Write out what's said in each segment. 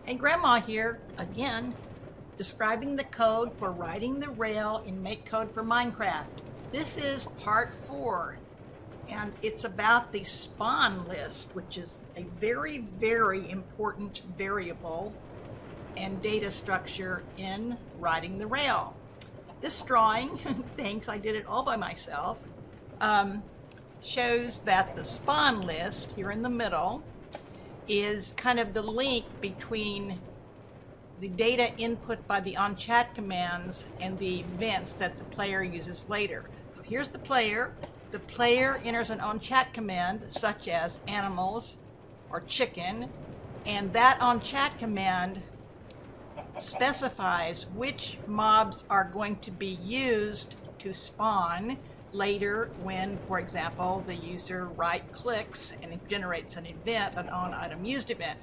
Hey, Grandma here, again, describing the code for writing the rail in MakeCode for Minecraft. This is part 4, and it's about the spawn list, which is a very, very important variable and data structure in writing the rail. This drawing, thanks, I did it all by myself, shows that the spawn list here in the middle is kind of the link between the data input by the onChat commands and the events that the player uses later. So here's the player. The player enters an onChat command such as animals or chicken, and that onChat command specifies which mobs are going to be used to spawn later when, for example, the user right-clicks and it generates an event, an onItemUsed event.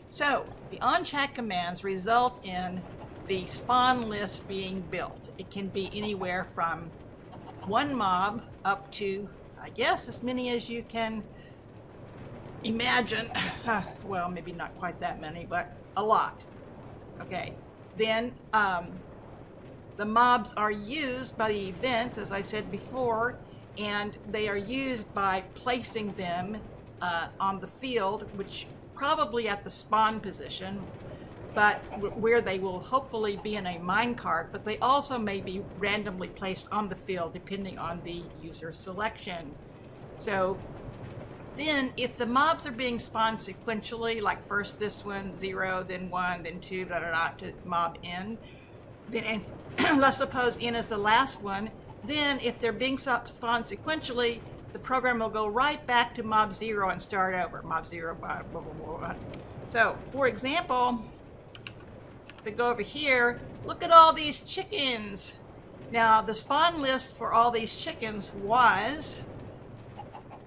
So the onChat commands result in the spawn list being built. It can be anywhere from one mob up to, I guess, as many as you can imagine. Well, maybe not quite that many, but a lot. Okay, then the mobs are used by the events, as I said before, and they are used by placing them on the field, which probably at the spawn position, but where they will hopefully be in a minecart, but they also may be randomly placed on the field depending on the user selection. So then if the mobs are being spawned sequentially, like first this one, 0, then 1, then 2, to mob n, then if, let's suppose n is the last one, then if they're being spawned sequentially, the program will go right back to mob 0 and start over. Mob 0, blah, blah, blah, blah. So, for example, if we go over here, look at all these chickens. Now, the spawn list for all these chickens was,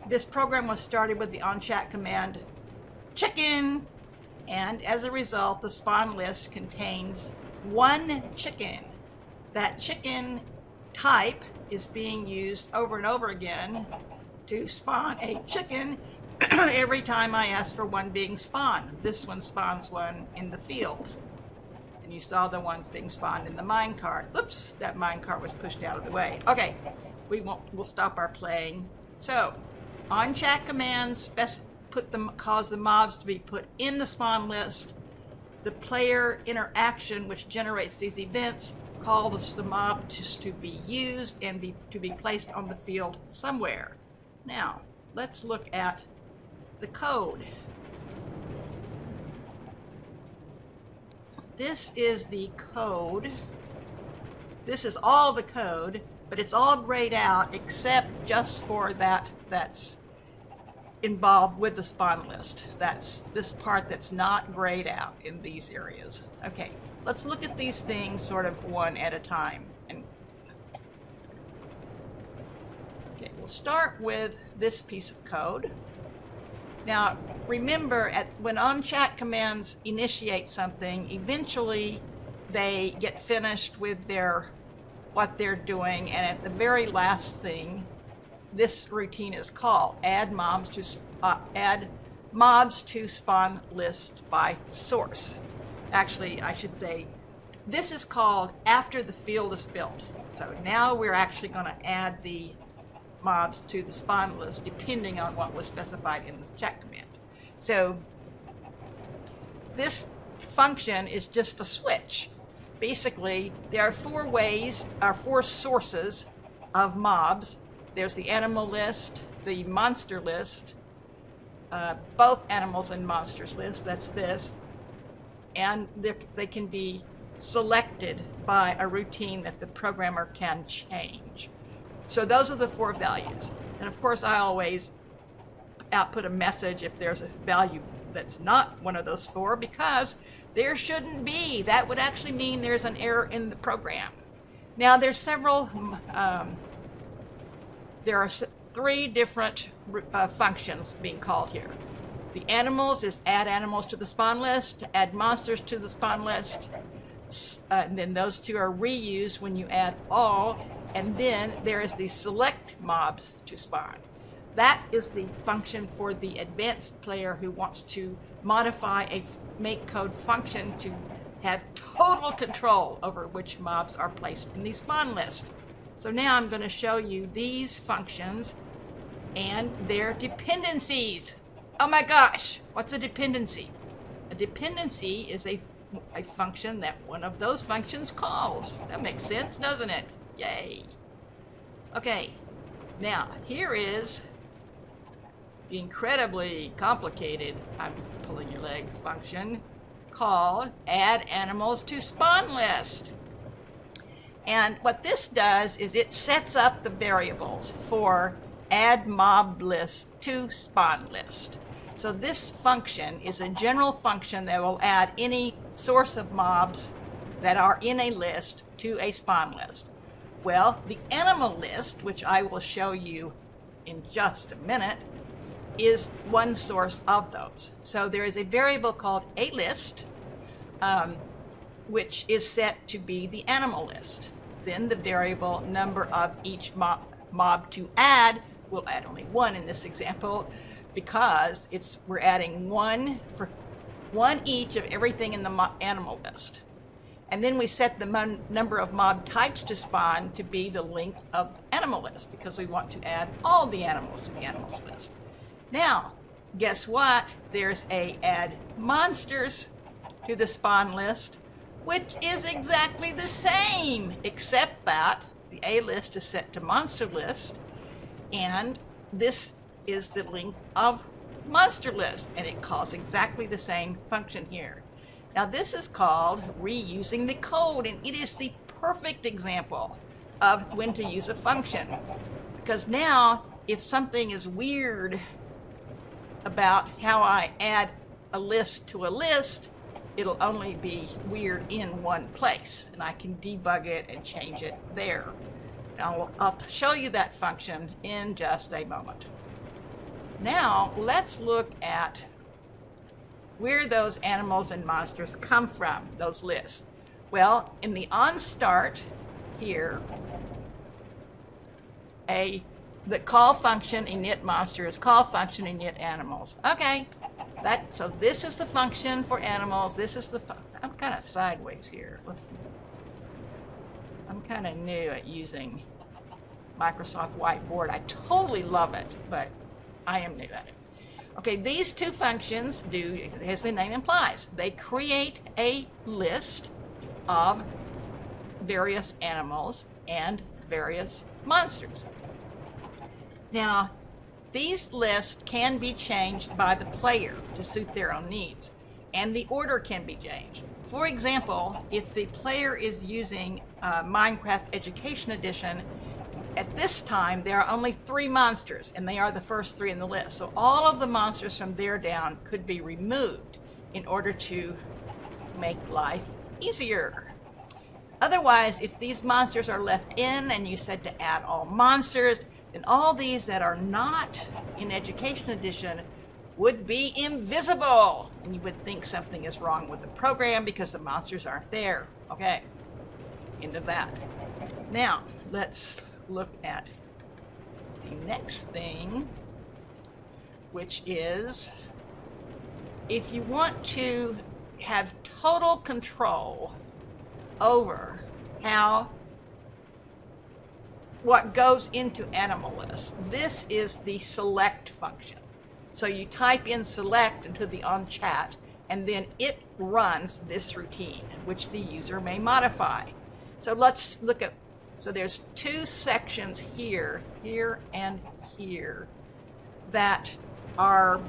this program was started with the onChat command, chicken, and as a result, the spawn list contains one chicken. That chicken type is being used over and over again to spawn a chicken every time I ask for one being spawned. This one spawns one in the field. And you saw the ones being spawned in the minecart. Oops, that minecart was pushed out of the way. Okay, we'll stop our playing. So, onChat commands cause the mobs to be put in the spawn list. The player interaction, which generates these events, calls the mob to be used and to be placed on the field somewhere. Now, let's look at the code. This is the code. This is all the code, but it's all grayed out except just for that's involved with the spawn list. That's this part that's not grayed out in these areas. Okay, let's look at these things sort of one at a time. Okay, we'll start with this piece of code. Now, remember, when onChat commands initiate something, eventually they get finished with what they're doing, and at the very last thing, this routine is called add mobs to spawn list by source. Actually, I should say this is called after the field is built. So now we're actually going to add the mobs to the spawn list depending on what was specified in the check command. So this function is just a switch. Basically, there are four sources of mobs. There's the animal list, the monster list, both animals and monsters list, that's this, and they can be selected by a routine that the programmer can change. So those are the 4 values. And of course, I always output a message if there's a value that's not one of those 4, because there shouldn't be. That would actually mean there's an error in the program. Now, there's several there are 3 different functions being called here. The animals is add animals to the spawn list, to add monsters to the spawn list, and then those 2 are reused when you add all, and then there is the select mobs to spawn. That is the function for the advanced player who wants to modify a MakeCode function to have total control over which mobs are placed in the spawn list. So now I'm going to show you these functions and their dependencies. Oh my gosh, what's a dependency? A dependency is a function that one of those functions calls. That makes sense, doesn't it? Yay. Okay, now here is the incredibly complicated, I'm pulling your leg, function called add animals to spawn list. And what this does is it sets up the variables for add mob list to spawn list. So this function is a general function that will add any source of mobs that are in a list to a spawn list. Well, the animal list, which I will show you in just a minute, is one source of those. So there is a variable called a list, which is set to be the animal list. Then the variable number of each mob to add, we'll add only one in this example, because we're adding one each of everything in the animal list. And then we set the number of mob types to spawn to be the length of animal list, because we want to add all the animals to the animals list. Now, guess what? There's a add monsters to the spawn list, which is exactly the same, except that the A list is set to monster list, and this is the length of monster list, and it calls exactly the same function here. Now this is called reusing the code, and it is the perfect example of when to use a function. Because now, if something is weird about how I add a list to a list, it'll only be weird in one place, and I can debug it and change it there. Now, I'll show you that function in just a moment. Now, let's look at where those animals and monsters come from, those lists. Well, in the onStart here, the call function init monsters, call function init animals. Okay, so this is the function for animals. This is I'm kind of sideways here. I'm kind of new at using Microsoft Whiteboard. I totally love it, but I am new at it. Okay, these two functions do, as the name implies, they create a list of various animals and various monsters. Now, these lists can be changed by the player to suit their own needs, and the order can be changed. For example, if the player is using Minecraft Education Edition, at this time, there are only 3 monsters, and they are the first 3 in the list. So all of the monsters from there down could be removed in order to make life easier. Otherwise, if these monsters are left in and you said to add all monsters, then all these that are not in Education Edition would be invisible. And you would think something is wrong with the program because the monsters aren't there. Okay, end of that. Now, let's look at the next thing, which is if you want to have total control over what goes into animal lists, this is the select function. So you type in select into the on-chat, and then it runs this routine, which the user may modify. So let's look at So there's 2 sections here, and here, that are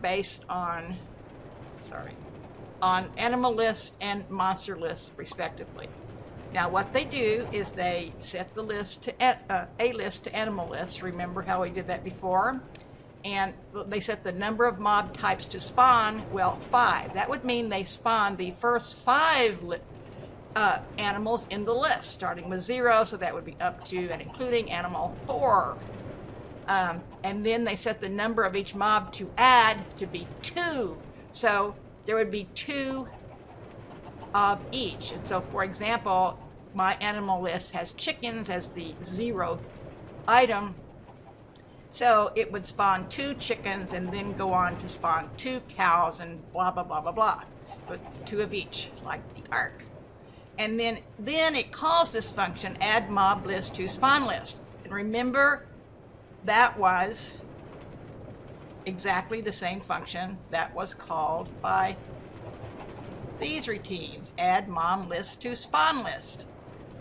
based on, on animal lists and monster lists, respectively. Now, what they do is they set the list to a list to animal lists. Remember how we did that before? And they set the number of mob types to spawn. Well, 5. That would mean they spawn the first 5 animals in the list, starting with 0, so that would be up to and including animal 4. And then they set the number of each mob to add to be 2, so there would be 2 of each. And so, for example, my animal list has chickens as the 0th item, So it would spawn 2 chickens and then go on to spawn 2 cows and blah, blah, blah, blah, blah. With 2 of each, like the arc. And then it calls this function add mob list to spawn list. And remember, that was exactly the same function that was called by these routines. Add mob list to spawn list.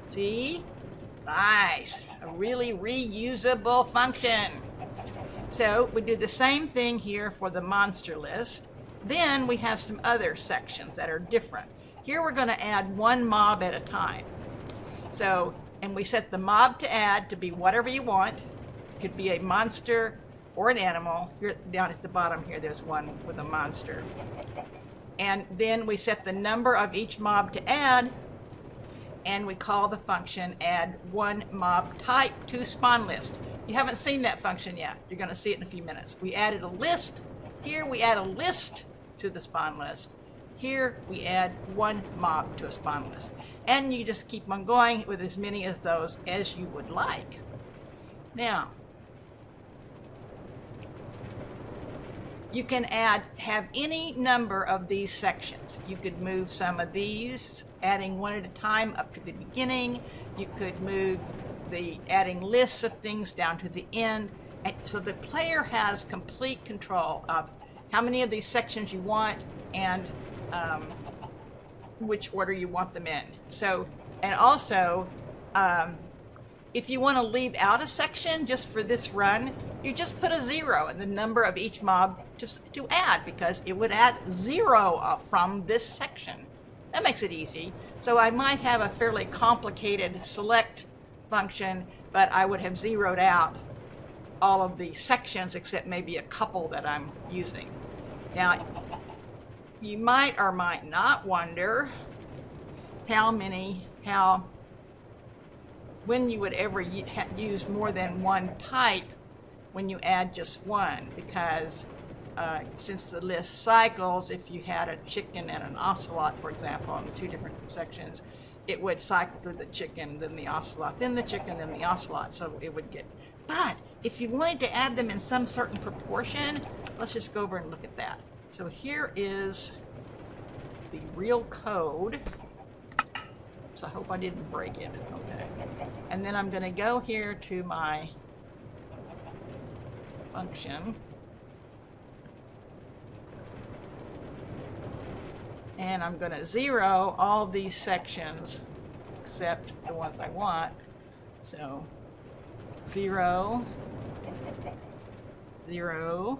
See? Nice. A really reusable function. So we do the same thing here for the monster list. Then we have some other sections that are different. Here we're going to add 1 mob at a time. So, and we set the mob to add to be whatever you want. It could be a monster or an animal. Here down at the bottom here, there's one with a monster. And then we set the number of each mob to add, and we call the function add 1 mob type to spawn list. You haven't seen that function yet. You're going to see it in a few minutes. We added a list. Here we add a list to the spawn list. Here we add 1 mob to a spawn list. And you just keep on going with as many of those as you would like. Now, you can have any number of these sections. You could move some of these, adding 1 at a time up to the beginning. You could move adding lists of things down to the end. And so the player has complete control of how many of these sections you want and which order you want them in. So, and also, if you want to leave out a section just for this run, you just put a 0 in the number of each mob to add, because it would add 0 from this section. That makes it easy. So I might have a fairly complicated select function, but I would have zeroed out all of the sections except maybe a couple that I'm using. Now, you might or might not wonder when you would ever use more than 1 type when you add just 1, because since the list cycles, if you had a chicken and an ocelot, for example, in 2 different sections, it would cycle through the chicken, then the ocelot, then the chicken, then the ocelot, so it would get. But if you wanted to add them in some certain proportion, let's just go over and look at that. So here is the real code. So I hope I didn't break it. Okay. And then I'm going to go here to my function. And I'm going to 0 all these sections except the ones I want. So 0, 0,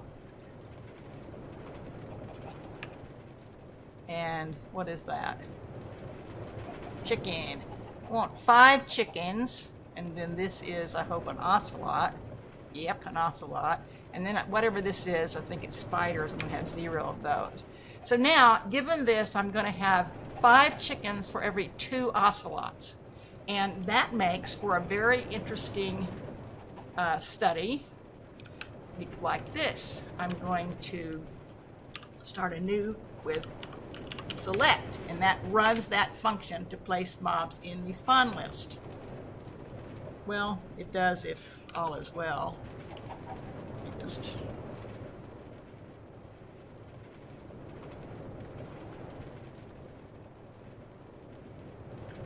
and what is that? Chicken. I want 5 chickens, and then this is, I hope, an ocelot. Yep, an ocelot. And then whatever this is, I think it's spiders, I'm going to have 0 of those. So now, given this, I'm going to have 5 chickens for every 2 ocelots. And that makes for a very interesting study like this. I'm going to start anew with select, and that runs that function to place mobs in the spawn list. Well, it does if all is well. Let me just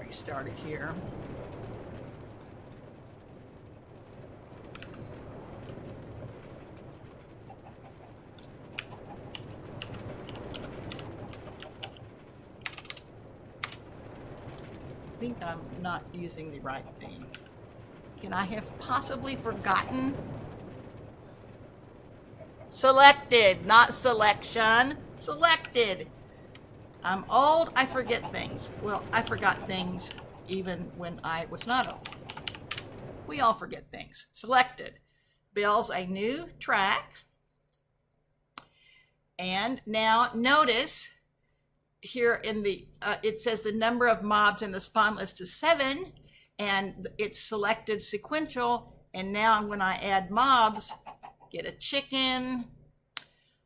restart it here. I think I'm not using the right thing. Can I have possibly forgotten? Selected, not selection. Selected. I'm old, I forget things. Well, I forgot things even when I was not old. We all forget things. Selected. Builds a new track. And now notice here in the, it says the number of mobs in the spawn list is 7, and it's selected sequential. And now when I add mobs, get a chicken,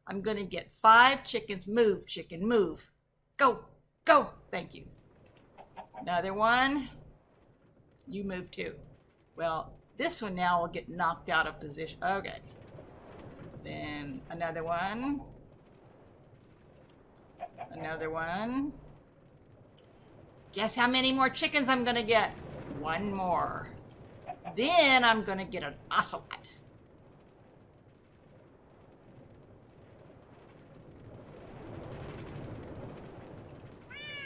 I'm going to get 5 chickens. Move, chicken, move. Go, go. Thank you. Another one. You move too. Well, This one now will get knocked out of position. Okay. Then another one. Another one. Guess how many more chickens I'm gonna get? One more. Then I'm gonna get an ocelot.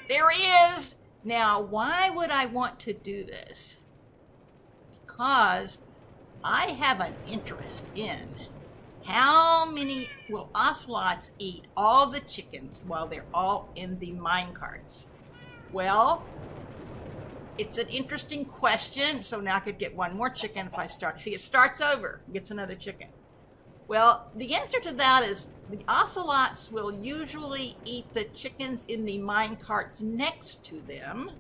There he is! Now, why would I want to do this? Because I have an interest in how many will ocelots eat all the chickens while they're all in the mine carts? Well, it's an interesting question. So now I could get one more chicken if I start. See, it starts over, gets another chicken. Well, the answer to that is the ocelots will usually eat the chickens in the mine carts next to them.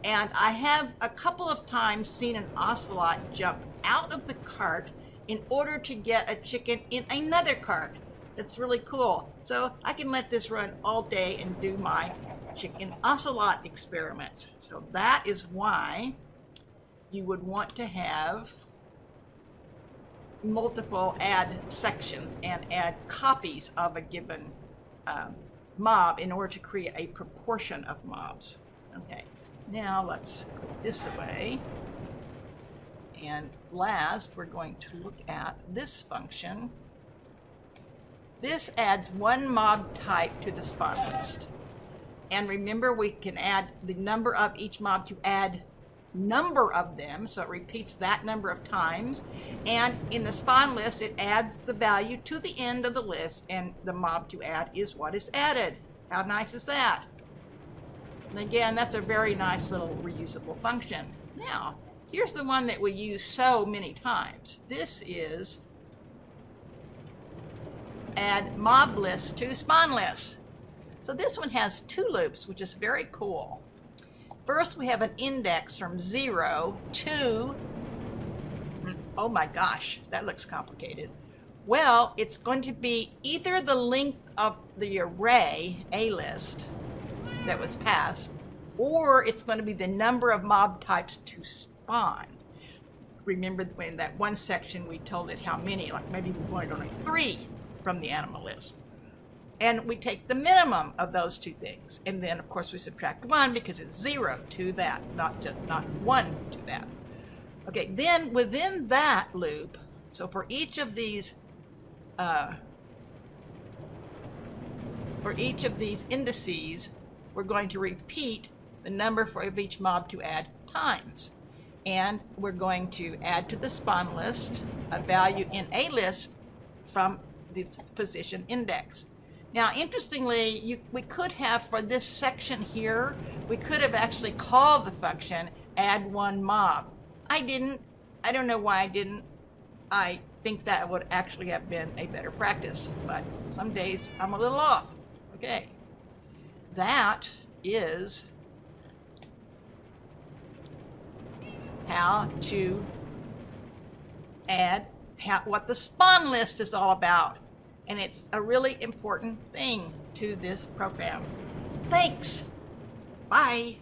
And I have a couple of times seen an ocelot jump out of the cart in order to get a chicken in another cart. That's really cool. So I can let this run all day and do my chicken ocelot experiment. So that is why you would want to have multiple add sections and add copies of a given mob in order to create a proportion of mobs. Okay, now let's put this away. And last, we're going to look at this function. This adds one mob type to the spawn list. And remember, we can add the number of each mob to add number of them, so it repeats that number of times. And in the spawn list, it adds the value to the end of the list, and the mob to add is what is added. How nice is that? And again, that's a very nice little reusable function. Now, here's the one that we use so many times. This is add mob list to spawn list. So this one has two loops, which is very cool. First, we have an index from 0 to, oh my gosh, that looks complicated. Well, it's going to be either the length of the array, A list, that was passed, or it's going to be the number of mob types to spawn. Remember when that one section we told it how many, like maybe we wanted only 3 from the animal list. And we take the minimum of those two things. And then, of course, we subtract 1 because it's 0 to that, not 1 to that. Okay, then within that loop, so for each of these indices, we're going to repeat the number of each mob to add times. And we're going to add to the spawn list a value in A list from the position index. Now, interestingly, we could have, for this section here, we could have actually called the function add one mob. I didn't. I don't know why I didn't. I think that would actually have been a better practice, but some days I'm a little off. Okay. That is how to add, what the spawn list is all about. And it's a really important thing to this program. Thanks. Bye.